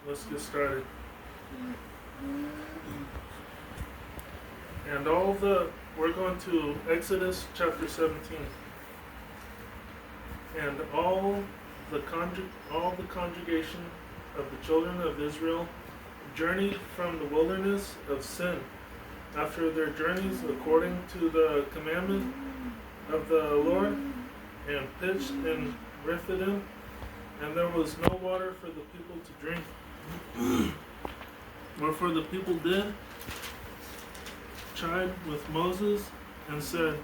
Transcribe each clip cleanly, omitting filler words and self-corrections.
let's get started. And we're going to Exodus chapter 17. And all the congregation of the children of Israel journeyed from the wilderness of Sin after their journeys according to the commandment of the Lord, and pitched in Rephidim, and there was no water for the people to drink. Wherefore the people did chide with Moses and said,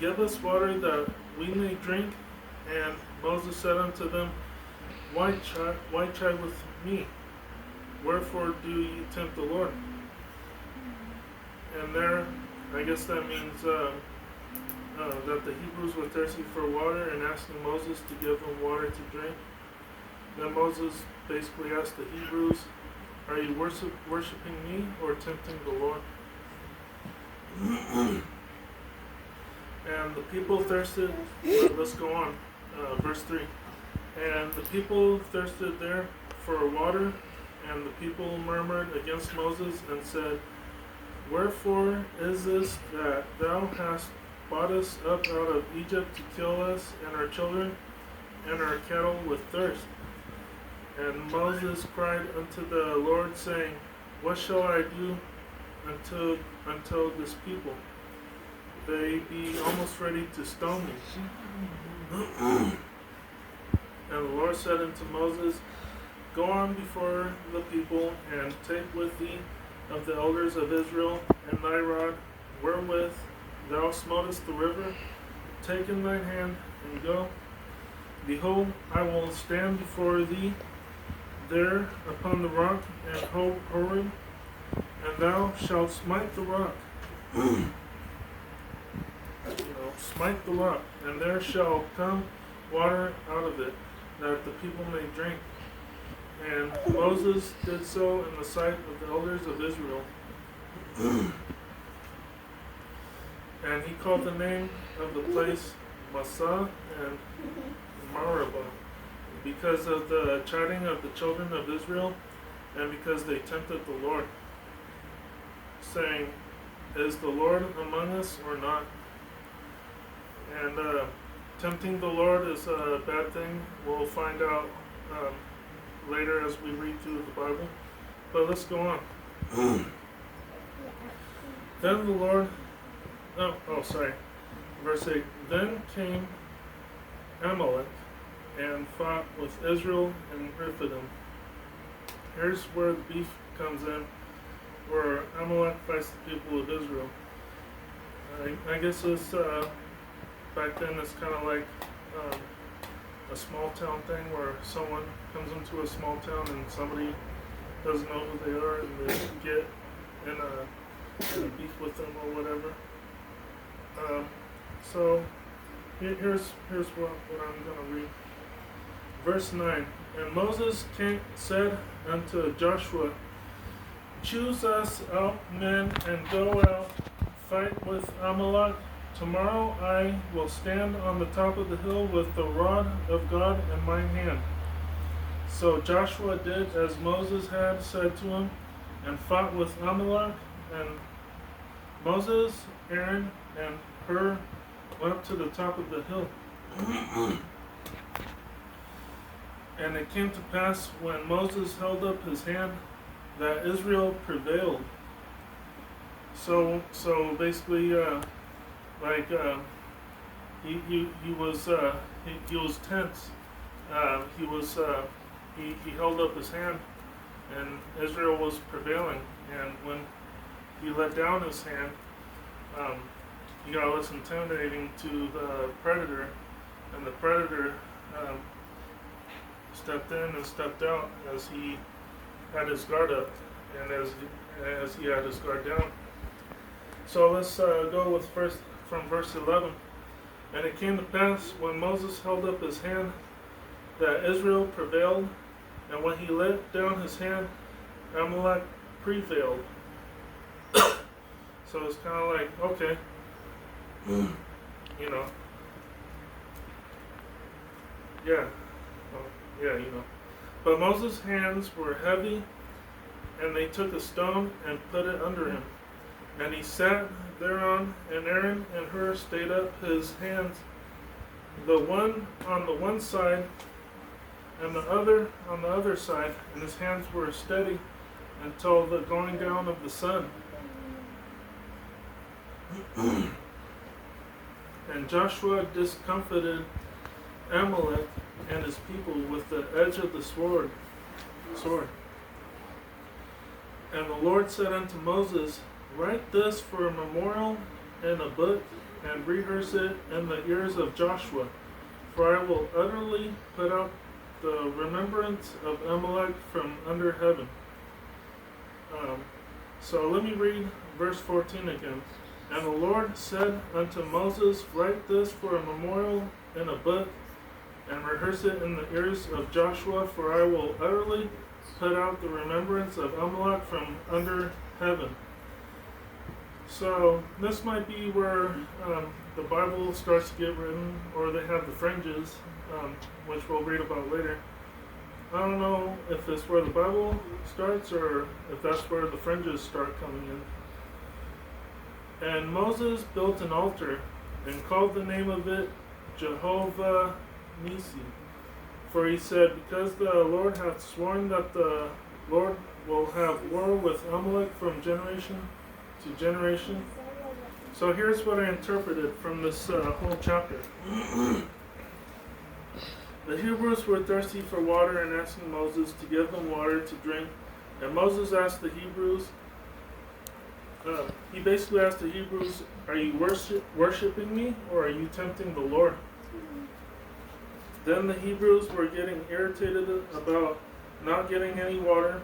Give us water that we may drink. And Moses said unto them, Why chide with me? Wherefore do ye tempt the Lord? And there, I guess that means that the Hebrews were thirsty for water and asking Moses to give them water to drink. Then Moses basically asked the Hebrews, Are you worshiping me or tempting the Lord? And the people thirsted, let's go on, verse 3. And the people thirsted there for water, and the people murmured against Moses and said, Wherefore is this that thou hast brought us up out of Egypt to kill us and our children and our cattle with thirst? And Moses cried unto the Lord, saying, What shall I do until this people? They be almost ready to stone me. And the Lord said unto Moses, Go on before the people, and take with thee of the elders of Israel and thy rod, wherewith thou smotest the river, take in thine hand, and go. Behold, I will stand before thee there upon the rock at Horeb, and thou shalt smite the rock. Smite the rock, and there shall come water out of it, that the people may drink. And Moses did so in the sight of the elders of Israel. And he called the name of the place Massah and Meribah, because of the chiding of the children of Israel, and because they tempted the Lord, saying, Is the Lord among us or not? And tempting the Lord is a bad thing. We'll find out later as we read through the Bible. But let's go on. Then the Lord, verse 8. Then came Amalek and fought with Israel in Rephidim. Here's where the beef comes in, where Amalek fights the people of Israel. I guess it's back then it's kind of like a small town thing where someone comes into a small town and somebody doesn't know who they are and they get in a beef with them or whatever. So here's what I'm going to read. Verse 9. And Moses said unto Joshua, Choose us out men and go out, fight with Amalek. Tomorrow I will stand on the top of the hill with the rod of God in my hand. So Joshua did as Moses had said to him, and fought with Amalek. And Moses, Aaron, and Hur went up to the top of the hill. And it came to pass, when Moses held up his hand, that Israel prevailed. So basically, he was tense. He held up his hand, and Israel was prevailing. And when he let down his hand, he got less intimidating to the predator, and the predator stepped in and stepped out as he had his guard up, and as he had his guard down. So let's go with from verse 11. And it came to pass, when Moses held up his hand, that Israel prevailed, and when he let down his hand, Amalek prevailed. So it's kind of like, okay, yeah, But Moses' hands were heavy, and they took a stone and put it under him. And he sat thereon, and Aaron and Hur stayed up his hands, the one on the one side, and the other on the other side, and his hands were steady until the going down of the sun. And Joshua discomfited Amalek and his people with the edge of the sword. And the Lord said unto Moses, Write this for a memorial in a book, and rehearse it in the ears of Joshua, for I will utterly put out the remembrance of Amalek from under heaven. So let me read verse 14 again. And the Lord said unto Moses, Write this for a memorial in a book, and rehearse it in the ears of Joshua, for I will utterly put out the remembrance of Amalek from under heaven. So this might be where the Bible starts to get written, or they have the fringes, which we'll read about later. I don't know if it's where the Bible starts or if that's where the fringes start coming in. And Moses built an altar and called the name of it Jehovah Nissi. For he said, Because the Lord hath sworn that the Lord will have war with Amalek from generation to generation. So here's what I interpreted from this whole chapter. The Hebrews were thirsty for water and asking Moses to give them water to drink. And Moses asked the Hebrews, he basically asked the Hebrews, Are you worshiping me, or are you tempting the Lord? Then the Hebrews were getting irritated about not getting any water.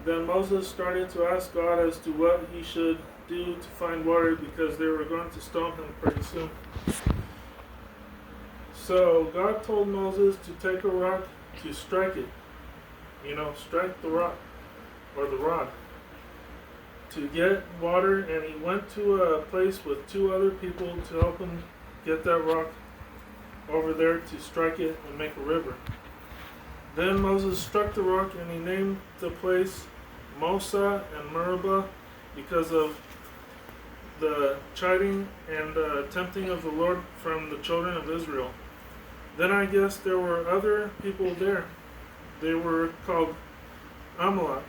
Then Moses started to ask God as to what he should do to find water, because they were going to stone him pretty soon. So God told Moses to take a rock to strike it. Strike the rock, or the rod, to get water. And he went to a place with two other people to help him get that rock over there to strike it and make a river. Then Moses struck the rock, and he named the place Mosa and Meribah, because of the chiding and tempting of the Lord from the children of Israel. Then I guess there were other people there. They were called Amalek.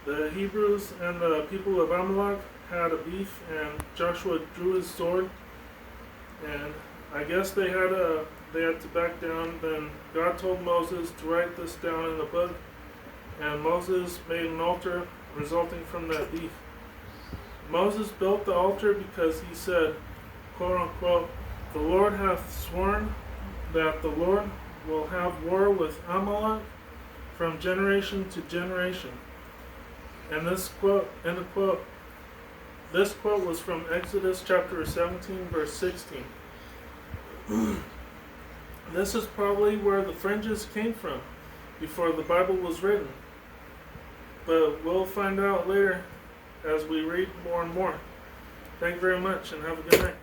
The Hebrews and the people of Amalek had a beef, and Joshua drew his sword, and I guess they had to back down. Then God told Moses to write this down in the book, and Moses made an altar resulting from that beef. Moses built the altar because he said, quote unquote, The Lord hath sworn that the Lord will have war with Amalek from generation to generation. And this quote, end of quote, this quote was from Exodus chapter 17, verse 16. This is probably where the fringes came from before the Bible was written. But we'll find out later as we read more and more. Thank you very much, and have a good night.